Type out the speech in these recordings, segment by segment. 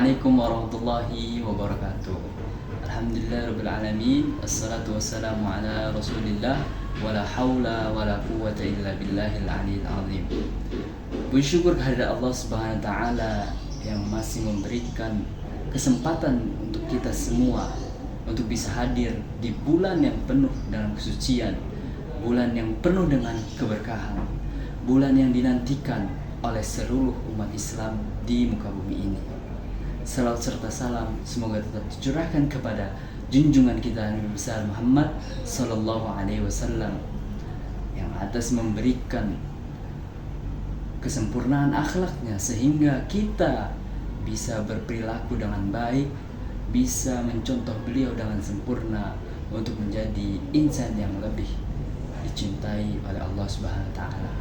Assalamualaikum warahmatullahi wabarakatuh. Alhamdulillah rabbil alamin. Assalatu wassalamu ala Rasulillah wala haula wala quwwata illa billahil aliyil azim. Bersyukur kehadirat Allah Subhanahu wa taala yang masih memberikan kesempatan untuk kita semua untuk bisa hadir di bulan yang penuh dengan kesucian, bulan yang penuh dengan keberkahan, bulan yang dinantikan oleh seluruh umat Islam di muka bumi ini. Salawat serta salam semoga tetap dicurahkan kepada junjungan kita Nabi besar Muhammad sallallahu alaihi wasallam yang atas memberikan kesempurnaan akhlaknya sehingga kita bisa berperilaku dengan baik, bisa mencontoh beliau dengan sempurna untuk menjadi insan yang lebih dicintai oleh Allah Subhanahu wa taala.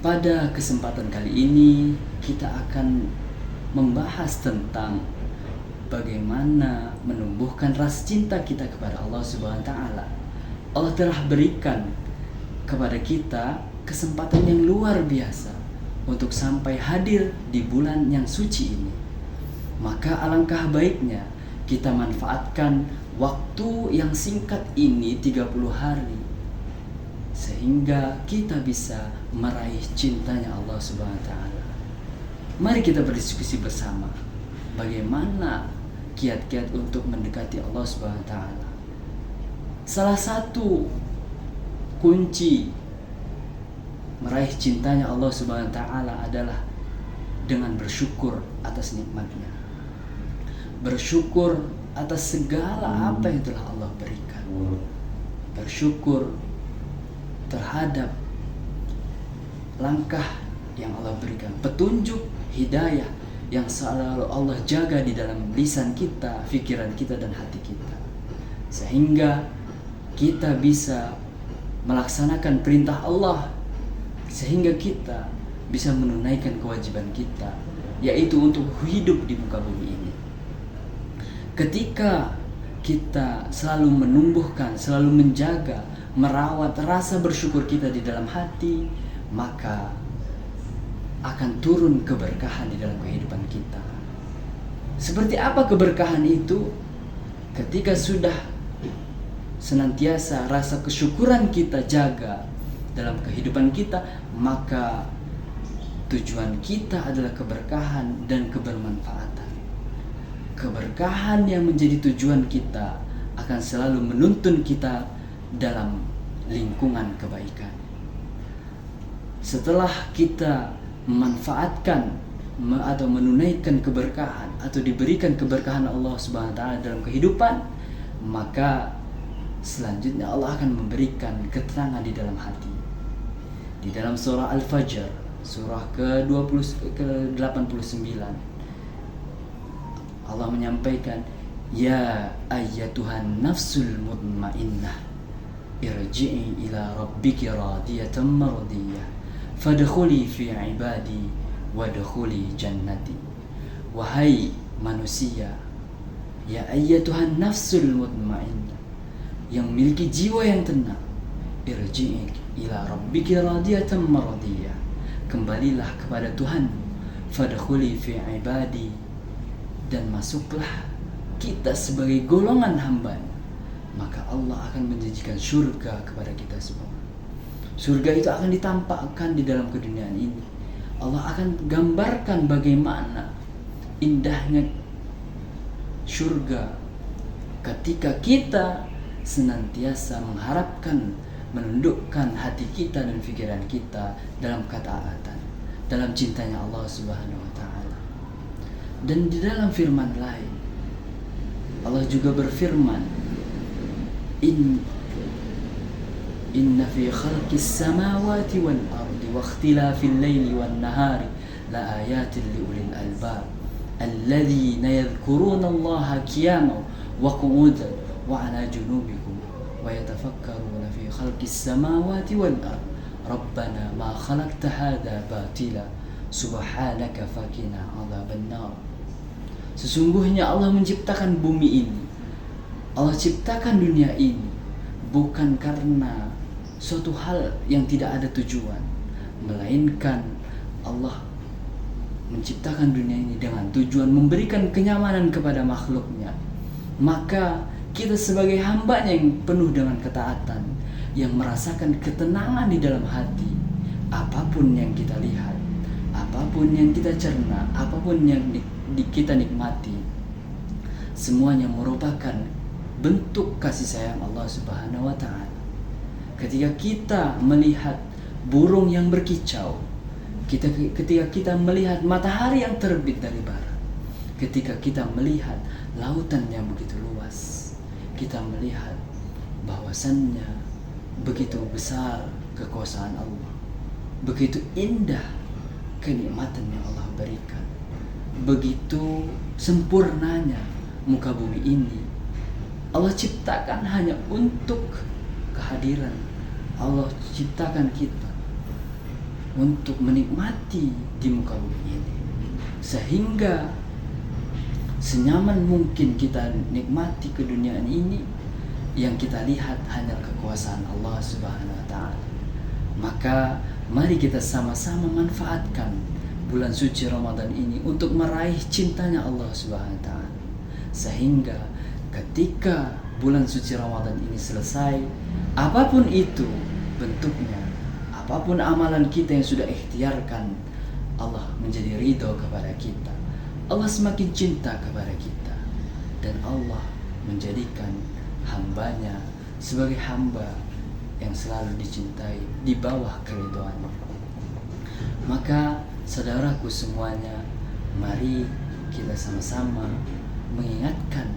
Pada kesempatan kali ini kita akan membahas tentang bagaimana menumbuhkan rasa cinta kita kepada Allah Subhanahu wa taala. Allah telah berikan kepada kita kesempatan yang luar biasa untuk sampai hadir di bulan yang suci ini. Maka alangkah baiknya kita manfaatkan waktu yang singkat ini 30 hari sehingga kita bisa meraih cintanya Allah Subhanahu wa taala. Mari kita berdiskusi bersama bagaimana kiat-kiat untuk mendekati Allah Subhanahu wa taala. Salah satu kunci meraih cintanya Allah Subhanahu wa taala adalah dengan bersyukur atas nikmatnya. Bersyukur atas segala apa yang telah Allah berikan. Bersyukur terhadap langkah yang Allah berikan, petunjuk, hidayah yang selalu Allah jaga di dalam lisan kita, pikiran kita dan hati kita, sehingga kita bisa melaksanakan perintah Allah, sehingga kita bisa menunaikan kewajiban kita, yaitu untuk hidup di muka bumi ini. Ketika kita selalu menumbuhkan, selalu menjaga, merawat rasa bersyukur kita di dalam hati, maka akan turun keberkahan di dalam kehidupan kita. Seperti apa keberkahan itu? Ketika sudah senantiasa rasa kesyukuran kita jaga dalam kehidupan kita, maka tujuan kita adalah keberkahan dan kebermanfaatan. Keberkahan yang menjadi tujuan kita akan selalu menuntun kita dalam lingkungan kebaikan. Setelah kita memanfaatkan atau menunaikan keberkahan atau diberikan keberkahan Allah Subhanahu wa taala dalam kehidupan, maka selanjutnya Allah akan memberikan ketenangan di dalam hati. Di dalam surah Al-Fajr, surah ke-89, Allah menyampaikan, "Ya ayyatuhan nafsul mutmainnah, irji'i ila rabbiki radiyatan mardiyah. Fadkhuli fi ibadi wadkhuli jannati." Wahai manusia, ya ayyatuhan nafsul mutmainnah, yang memiliki jiwa yang tenang, irji'i ila rabbiki radiyatan mardiyah, kembalilah kepada Tuhan, fadkhuli fi ibadi, dan masuklah kita sebagai golongan hamba, maka Allah akan menjanjikan surga kepada kita semua. Surga itu akan ditampakkan di dalam keduniaan ini. Allah akan gambarkan bagaimana indahnya surga ketika kita senantiasa mengharapkan, menundukkan hati kita dan pikiran kita dalam ketaatan, dalam cintanya Allah Subhanahu wa taala. Dan di dalam firman lain Allah juga berfirman, Inna fi khalqis samawati wal ardi wa ikhtilafil laili wan nahari la ayatin li ulil albab alladhina yadhkuruna Allaha qiyaman wa qu'udan wa 'ala junubihim wa yatafakkaruna fi khalqis samawati wal ardi rabbana ma khalaqta hadha batila subhanaka faqina 'adzaban nar. Sesungguhnya Allah menciptakan bumi ini, Allah ciptakan dunia ini bukan karena suatu hal yang tidak ada tujuan, melainkan Allah menciptakan dunia ini dengan tujuan memberikan kenyamanan kepada makhluknya, maka kita sebagai hambanya yang penuh dengan ketaatan, yang merasakan ketenangan di dalam hati, apapun yang kita lihat, apapun yang kita cerna, apapun yang kita nikmati, semuanya merupakan bentuk kasih sayang Allah Subhanahu wa Ta'ala. Ketika kita melihat burung yang berkicau, ketika kita melihat matahari yang terbit dari barat, ketika kita melihat lautan yang begitu luas, kita melihat bahwasannya begitu besar kekuasaan Allah, begitu indah kenikmatan yang Allah berikan, begitu sempurnanya muka bumi ini. Allah ciptakan hanya untuk kehadiran. Allah ciptakan kita untuk menikmati di muka bumi ini, sehingga senyaman mungkin kita nikmati keduniaan ini, yang kita lihat hanya kekuasaan Allah Subhanahu wa Ta'ala. Maka mari kita sama-sama manfaatkan bulan suci Ramadan ini untuk meraih cintanya Allah Subhanahu wa Ta'ala, sehingga ketika bulan suci Ramadan ini selesai, apapun itu bentuknya, apapun amalan kita yang sudah ikhtiarkan, Allah menjadi ridho kepada kita, Allah semakin cinta kepada kita, dan Allah menjadikan hambanya sebagai hamba yang selalu dicintai di bawah keridhoannya. Maka saudaraku semuanya, mari kita sama-sama mengingatkan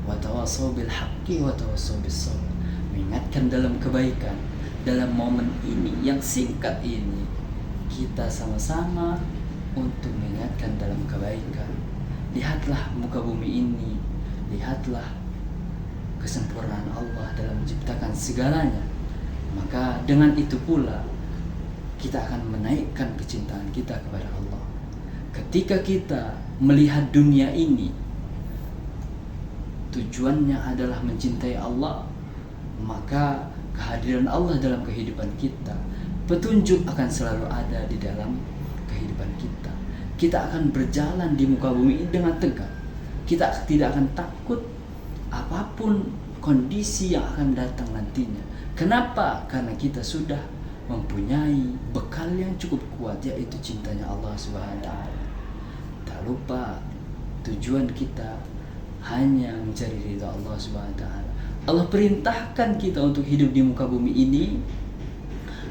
watawassaw bil haqqi watawassaw bis sabr, mengingatkan dalam kebaikan. Dalam momen ini yang singkat ini, kita sama-sama untuk mengingatkan dalam kebaikan. Lihatlah muka bumi ini, lihatlah kesempurnaan Allah dalam menciptakan segalanya. Maka dengan itu pula kita akan menaikkan kecintaan kita kepada Allah. Ketika kita melihat dunia ini tujuannya adalah mencintai Allah, maka kehadiran Allah dalam kehidupan kita, petunjuk akan selalu ada di dalam kehidupan kita. Kita akan berjalan di muka bumi ini dengan tegak. Kita tidak akan takut apapun kondisi yang akan datang nantinya. Kenapa? Karena kita sudah mempunyai bekal yang cukup kuat, yaitu cintanya Allah Subhanahu wa Ta'ala. Tak lupa tujuan kita hanya mencari ridha Allah Subhanahu wa Ta'ala. Allah perintahkan kita untuk hidup di muka bumi ini.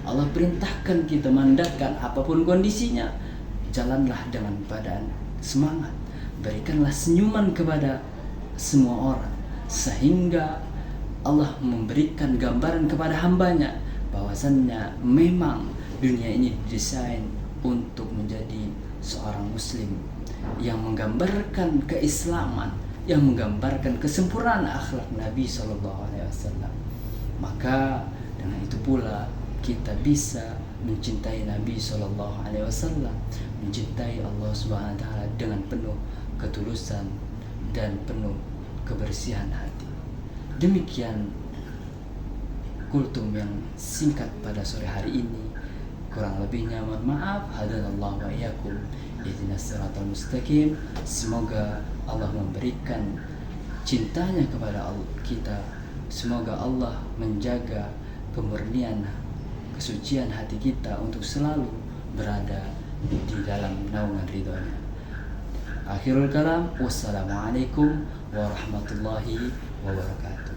Allah perintahkan kita mendakan apapun kondisinya, jalanlah dengan badan semangat, berikanlah senyuman kepada semua orang, sehingga Allah memberikan gambaran kepada hambanya bahwasannya memang dunia ini didesain untuk menjadi seorang muslim yang menggambarkan keislaman, yang menggambarkan kesempurnaan akhlak Nabi SAW. Maka dengan itu pula kita bisa mencintai Nabi SAW, mencintai Allah Subhanahu wa Ta'ala dengan penuh ketulusan dan penuh kebersihan hati. Demikian kultum yang singkat pada sore hari ini. Kurang lebihnya mohon maaf. Hadanallahu wa iyyakum ihdinas siratal mustaqim. Semoga Allah memberikan cintanya kepada kita. Semoga Allah menjaga kemurnian, kesucian hati kita untuk selalu berada di dalam naungan ridhonya. Akhirul kalam, wassalamualaikum warahmatullahi wabarakatuh.